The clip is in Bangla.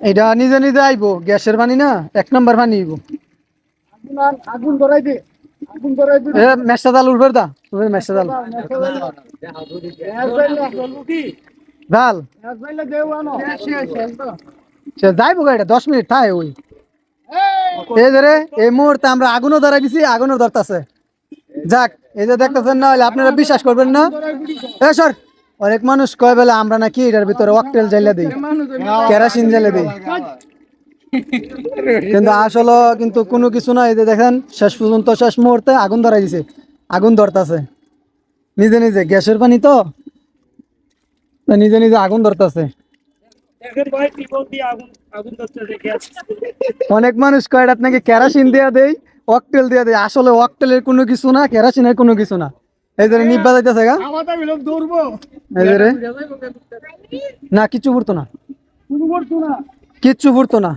এটা নিজে নিজে আইবো, গ্যাসের পানি না, 1 নম্বর পানি আইবো। আগুন ধরাই দে, আগুন ধরাই দে। এ মেশা জাল উঠবে দা, উঠবে মেশা জাল জাল সে যাইবো গাড়িটা 10 মিনিট থাকে ওই। এই ধরে এই মুহূর্তে আমরা আগুনও ধরাই দিছি, আগুনও ধরতাছে। যাক, এই যে দেখতেছেন না, হলে আপনারা বিশ্বাস করবেন না। এ সর, অনেক মানুষ কয় বেলা আমরা নাকি এটার ভিতরে অকটেল জ্বালিয়ে দিই, কেরাসিন জ্বালিয়ে দিই, কিন্তু আসলে কিন্তু কোনো কিছু না। এই যে দেখেন শেষ পর্যন্ত শেষ মুহূর্তে আগুন ধরাই দিছে, আগুন ধরতাছে নিজে নিজে, গ্যাসের পানি তো নিজে নিজে আগুন ধরতাছে। অনেক মানুষ কয় এটা নাকি কেরাসিন দেয়া দেই, অকটেল দেয়া দেয়, আসলে অকটেলের কোনো কিছু না, কেরাসিনের কোনো কিছু না। এই যে নিব্বা যাইতেছে গা, এই যে না কিচ্ছু ফুটতো না, কিচ্ছু ফুটতো না।